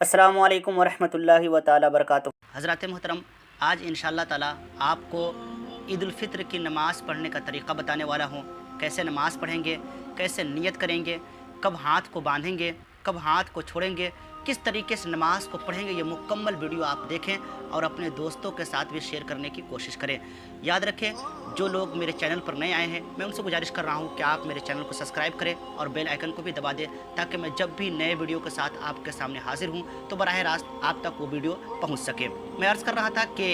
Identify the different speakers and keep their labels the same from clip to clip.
Speaker 1: السلام علیکم ورحمۃ اللہ و تعالی وبرکاتہ۔ حضرات محترم، آج انشاءاللہ تعالی آپ کو عید الفطر کی نماز پڑھنے کا طریقہ بتانے والا ہوں۔ کیسے نماز پڑھیں گے، کیسے نیت کریں گے، کب ہاتھ کو باندھیں گے، کب ہاتھ کو چھوڑیں گے، کس طریقے سے نماز کو پڑھیں گے، یہ مکمل ویڈیو آپ دیکھیں اور اپنے دوستوں کے ساتھ بھی شیئر کرنے کی کوشش کریں۔ یاد رکھیں، جو لوگ میرے چینل پر نئے آئے ہیں میں ان سے گزارش کر رہا ہوں کہ آپ میرے چینل کو سبسکرائب کریں اور بیل آئیکن کو بھی دبا دیں، تاکہ میں جب بھی نئے ویڈیو کے ساتھ آپ کے سامنے حاضر ہوں تو براہ راست آپ تک وہ ویڈیو پہنچ سکے۔ میں عرض کر رہا تھا کہ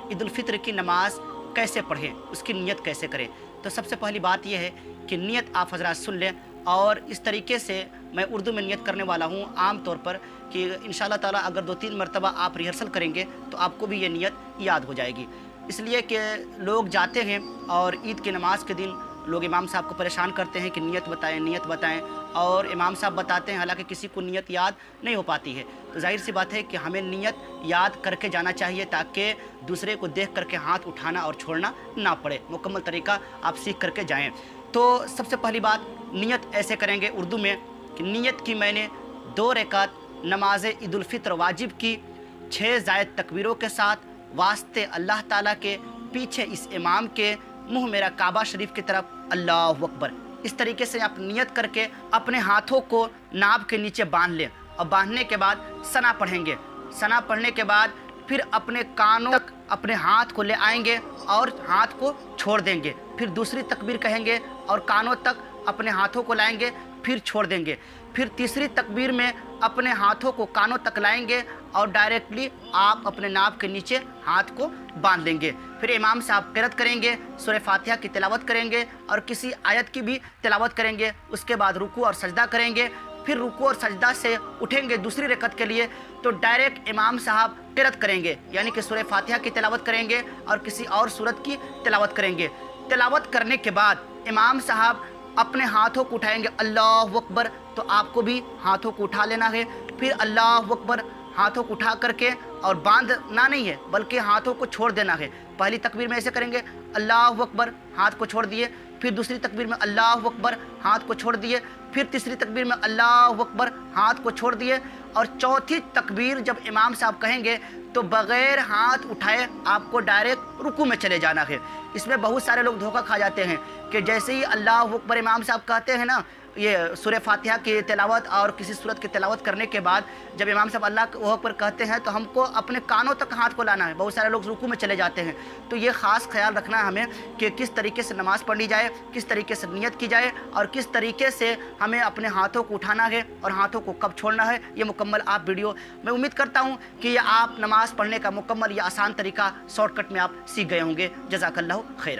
Speaker 1: عید الفطر کی نماز کیسے پڑھیں، اس کی نیت کیسے کریں۔ تو سب سے پہلی بات یہ ہے کہ نیت آپ حضرات سن لیں، اور اس طریقے سے میں اردو میں نیت کرنے والا ہوں عام طور پر کہ انشاءاللہ تعالیٰ اگر 2-3 مرتبہ آپ ریہرسل کریں گے تو آپ کو بھی یہ نیت یاد ہو جائے گی۔ اس لیے کہ لوگ جاتے ہیں اور عید کی نماز کے دن لوگ امام صاحب کو پریشان کرتے ہیں کہ نیت بتائیں نیت بتائیں، اور امام صاحب بتاتے ہیں حالانکہ کسی کو نیت یاد نہیں ہو پاتی ہے۔ تو ظاہر سی بات ہے کہ ہمیں نیت یاد کر کے جانا چاہیے تاکہ دوسرے کو دیکھ کر کے ہاتھ اٹھانا اور چھوڑنا نہ پڑے، مکمل طریقہ آپ سیکھ کر کے جائیں۔ تو سب سے پہلی بات نیت ایسے کریں گے اردو میں کہ نیت کی میں نے 2 رکعت نماز عید الفطر واجب کی 6 زائد تکبیروں کے ساتھ، واسطے اللہ تعالیٰ کے، پیچھے اس امام کے، منہ میرا کعبہ شریف کی طرف، اللہ اکبر۔ اس طریقے سے آپ نیت کر کے اپنے ہاتھوں کو ناب کے نیچے باندھ لیں، اور باندھنے کے بعد ثنا پڑھیں گے۔ ثنا پڑھنے کے بعد پھر اپنے کانوں تک اپنے ہاتھ کو لے آئیں گے اور ہاتھ کو چھوڑ دیں گے، پھر دوسری تکبیر کہیں گے اور کانوں تک اپنے ہاتھوں کو لائیں گے، پھر چھوڑ دیں گے، پھر تیسری تکبیر میں اپنے ہاتھوں کو کانوں تک لائیں گے اور ڈائریکٹلی آپ اپنے ناف کے نیچے ہاتھ کو باندھ لیں گے۔ پھر امام صاحب قرأت کریں گے، سورہ فاتحہ کی تلاوت کریں گے اور کسی آیت کی بھی تلاوت کریں گے۔ اس کے بعد رکوع اور سجدہ کریں گے۔ پھر رکوع اور سجدہ سے اٹھیں گے دوسری رکعت کے لیے تو ڈائریکٹ امام صاحب قرأت کریں گے، یعنی کہ سورہ فاتحہ کی تلاوت کریں گے اور کسی اور سورت کی تلاوت کریں گے۔ تلاوت کرنے کے بعد امام صاحب اپنے ہاتھوں کو اٹھائیں گے، اللہ اکبر، تو آپ کو بھی ہاتھوں کو اٹھا لینا ہے۔ پھر اللہ اکبر ہاتھوں کو اٹھا کر کے، اور باندھنا نہیں ہے بلکہ ہاتھوں کو چھوڑ دینا ہے۔ پہلی تکبیر میں ایسے کریں گے، اللہ اکبر، ہاتھ کو چھوڑ دیے، پھر دوسری تکبیر میں اللہ اکبر، ہاتھ کو چھوڑ دیے، پھر تیسری تکبیر میں اللہ اکبر، ہاتھ کو چھوڑ دیے، اور چوتھی تکبیر جب امام صاحب کہیں گے تو بغیر ہاتھ اٹھائے آپ کو ڈائریکٹ رکوع میں چلے جانا ہے۔ اس میں بہت سارے لوگ دھوکہ کھا جاتے ہیں کہ جیسے ہی اللہ اکبر امام صاحب کہتے ہیں نا، یہ سورہ فاتحہ کی تلاوت اور کسی سورت کی تلاوت کرنے کے بعد جب امام صاحب اللہ اکبر کہتے ہیں تو ہم کو اپنے کانوں تک ہاتھ کو لانا ہے، بہت سارے لوگ رکوع میں چلے جاتے ہیں۔ تو یہ خاص خیال رکھنا ہے ہمیں کہ کس طریقے سے نماز پڑھی جائے، کس طریقے سے نیت کی جائے، اور کس طریقے سے ہمیں اپنے ہاتھوں کو اٹھانا ہے اور ہاتھوں کو کب چھوڑنا ہے۔ یہ مکمل آپ ویڈیو، میں امید کرتا ہوں کہ یہ آپ نماز پڑھنے کا مکمل یا آسان طریقہ شارٹ کٹ میں آپ سیکھ گئے ہوں گے۔ جزاک اللہ خیر۔